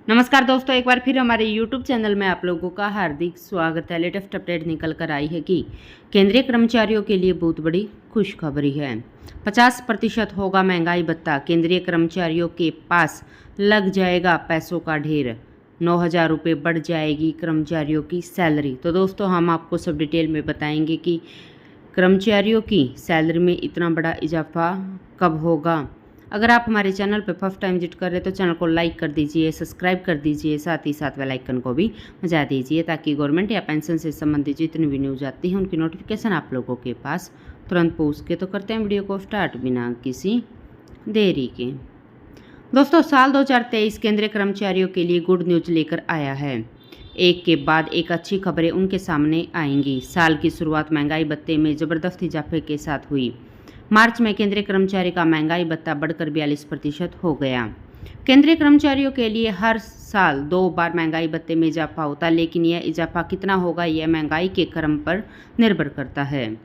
नमस्कार दोस्तों, एक बार फिर हमारे YouTube चैनल में आप लोगों का हार्दिक स्वागत है। लेटेस्ट अपडेट निकल कर आई है कि केंद्रीय कर्मचारियों के लिए बहुत बड़ी खुशखबरी है। 50% होगा महंगाई भत्ता, केंद्रीय कर्मचारियों के पास लग जाएगा पैसों का ढेर। 9,000 रुपये बढ़ जाएगी कर्मचारियों की सैलरी। तो दोस्तों, हम आपको सब डिटेल में बताएंगे कि कर्मचारियों की सैलरी में इतना बड़ा इजाफा कब होगा। अगर आप हमारे चैनल पर फर्स्ट टाइम विजिट कर रहे हैं तो चैनल को लाइक कर दीजिए, सब्सक्राइब कर दीजिए, साथ ही साथ बेल आइकन को भी बजा दीजिए ताकि गवर्नमेंट या पेंशन से संबंधित जितनी भी न्यूज़ आती है उनकी नोटिफिकेशन आप लोगों के पास तुरंत पहुँच के। तो करते हैं वीडियो को स्टार्ट बिना किसी देरी के। दोस्तों, साल 2023 केंद्रीय कर्मचारियों के लिए गुड न्यूज़ लेकर आया है। एक के बाद एक अच्छी खबरें उनके सामने आएंगी। साल की शुरुआत महंगाई भत्ते में ज़बरदस्त इजाफे के साथ हुई। मार्च में केंद्रीय कर्मचारी का महंगाई भत्ता बढ़कर 42% हो गया। केंद्रीय कर्मचारियों के लिए हर साल 2 बार महंगाई भत्ते में इजाफा होता है, लेकिन यह इजाफा कितना होगा यह महंगाई के क्रम पर निर्भर करता है।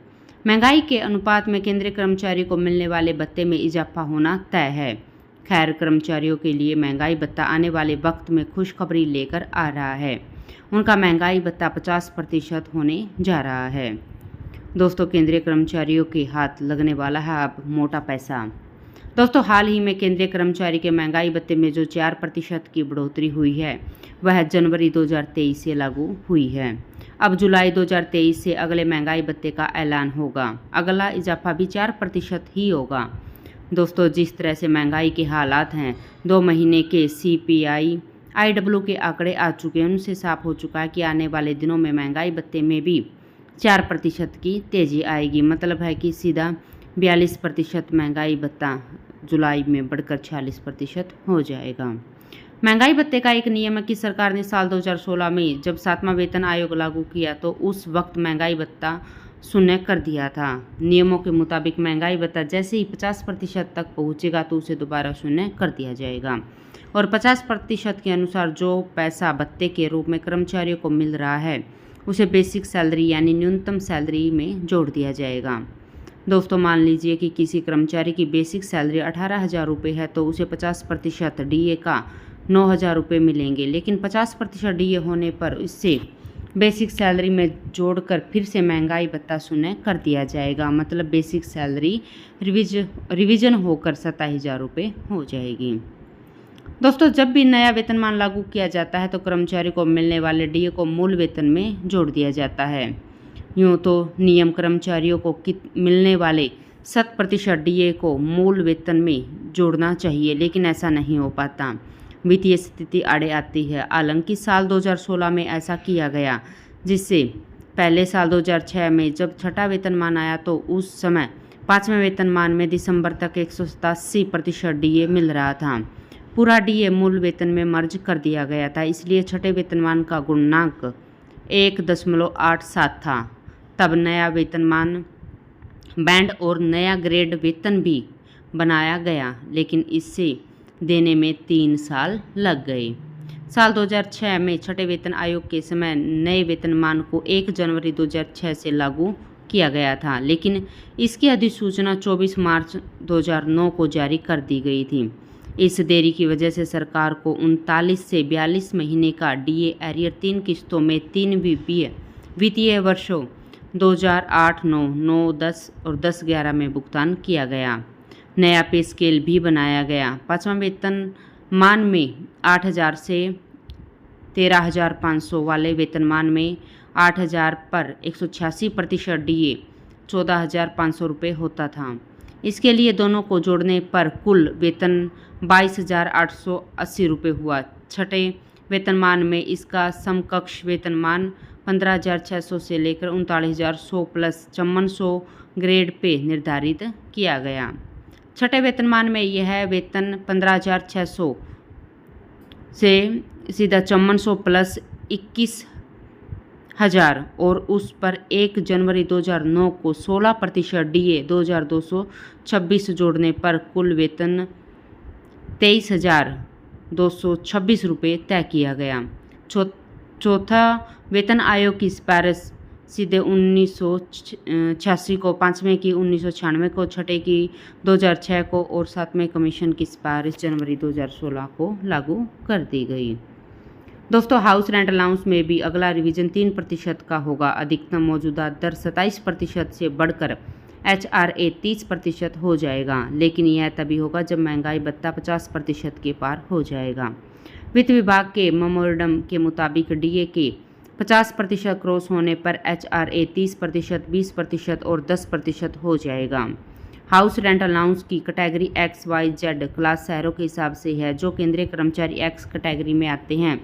महंगाई के अनुपात में केंद्रीय कर्मचारी को मिलने वाले भत्ते में इजाफा होना तय है। खैर, कर्मचारियों के लिए महंगाई भत्ता आने वाले वक्त में खुशखबरी लेकर आ रहा है। उनका महंगाई भत्ता 50% होने जा रहा है। दोस्तों, केंद्रीय कर्मचारियों के हाथ लगने वाला है अब मोटा पैसा। दोस्तों, हाल ही में केंद्रीय कर्मचारी के महंगाई भत्ते में जो 4% की बढ़ोतरी हुई है वह जनवरी 2023 से लागू हुई है। अब जुलाई 2023 से अगले महंगाई भत्ते का ऐलान होगा। अगला इजाफा भी 4% ही होगा। दोस्तों, जिस तरह से महंगाई के हालात हैं, 2 महीने के CPI IW के आंकड़े आ चुके हैं, उनसे साफ हो चुका है कि आने वाले दिनों में महंगाई भत्ते में भी 4% की तेज़ी आएगी। मतलब है कि सीधा 42% महंगाई भत्ता जुलाई में बढ़कर 46% हो जाएगा। महंगाई भत्ते का एक नियम है कि सरकार ने साल 2016 में जब 7वां वेतन आयोग लागू किया तो उस वक्त महंगाई भत्ता शून्य कर दिया था। नियमों के मुताबिक महंगाई भत्ता जैसे ही 50% तक पहुंचेगा तो उसे दोबारा शून्य कर दिया जाएगा और 50% के अनुसार जो पैसा भत्ते के रूप में कर्मचारियों को मिल रहा है उसे बेसिक सैलरी यानी न्यूनतम सैलरी में जोड़ दिया जाएगा। दोस्तों, मान लीजिए कि किसी कर्मचारी की बेसिक सैलरी 18,000 रुपये है तो उसे 50% DA का 9,000 रुपये मिलेंगे, लेकिन 50% DA होने पर इससे बेसिक सैलरी में जोड़कर फिर से महंगाई भत्ता शून्य कर दिया जाएगा। मतलब बेसिक सैलरी रिविजन होकर 27,000 रुपये हो जाएगी। दोस्तों, जब भी नया वेतनमान लागू किया जाता है तो कर्मचारी को मिलने वाले DA को मूल वेतन में जोड़ दिया जाता है। यूँ तो नियम कर्मचारियों को मिलने वाले 100% DA को मूल वेतन में जोड़ना चाहिए, लेकिन ऐसा नहीं हो पाता। वित्तीय स्थिति आड़े आती है। हालांकि साल 2016 में ऐसा किया गया, जिससे पहले साल 2006 में जब छठा वेतनमान आया तो उस समय 5वें वेतनमान में दिसंबर तक 187% DA मिल रहा था। पूरा DA मूल वेतन में मर्ज कर दिया गया था, इसलिए छठे वेतनमान का गुणनांक 1.87 था। तब नया वेतनमान बैंड और नया ग्रेड वेतन भी बनाया गया, लेकिन इसे देने में 3 साल लग गए। साल 2006 में छठे वेतन आयोग के समय नए वेतनमान को 1 जनवरी 2006 से लागू किया गया था, लेकिन इसकी अधिसूचना 24 मार्च 2009 को जारी कर दी गई थी। इस देरी की वजह से सरकार को 39 से 42 महीने का DA एरियर 3 किस्तों में 3 वित्तीय वर्षों 2008, 9, 9, 10 और 10-11 में भुगतान किया गया। नया पे स्केल भी बनाया गया। 5वां वेतनमान में 8,000 से 13,500 वाले वेतनमान में 8,000 पर 186% DA 14,500 रुपये होता था। इसके लिए दोनों को जोड़ने पर कुल वेतन 22,880 रुपये हुआ। छठे वेतनमान में इसका समकक्ष वेतनमान 15,600 से लेकर 39,100 प्लस 5400 ग्रेड पे निर्धारित किया गया। छठे वेतनमान में यह वेतन 15,600 से सीधा 5400 प्लस 21,000 और उस पर 1 जनवरी 2009 को 16% DA 2,226 जोड़ने पर कुल वेतन 23,226 रुपये तय किया गया। चौथा वेतन आयोग की सिफारिश सीधे 1986 को, 5वें की 1996 को, छठे की 2006 को और 7वें कमीशन की सिफारिश जनवरी 2016 को लागू कर दी गई। दोस्तों हाउस रेंट अलाउंस में भी अगला रिवीजन 3% का होगा। अधिकतम मौजूदा दर 27% से बढ़कर HRA 30% हो जाएगा, लेकिन यह तभी होगा जब महंगाई भत्ता 50% के पार हो जाएगा। वित्त विभाग के मेमोरेंडम के मुताबिक DA के 50% क्रॉस होने पर HRA 30%, 20% और 10% हो जाएगा। हाउस रेंट अलाउंस की कैटेगरी XYZ क्लास शहरों के हिसाब से है। जो केंद्रीय कर्मचारी X कैटेगरी में आते हैं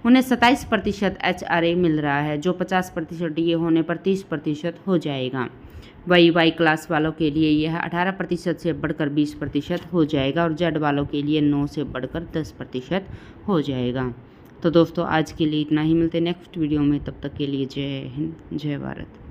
उन्हें 27% HRA मिल रहा है, जो 50% DA होने पर 30% हो जाएगा। वही Y क्लास वालों के लिए यह 18% से बढ़कर 20% हो जाएगा और Z वालों के लिए 9 से बढ़कर 10% हो जाएगा। तो दोस्तों आज के लिए इतना ही, मिलते हैं नेक्स्ट वीडियो में। तब तक के लिए जय हिंद, जय भारत।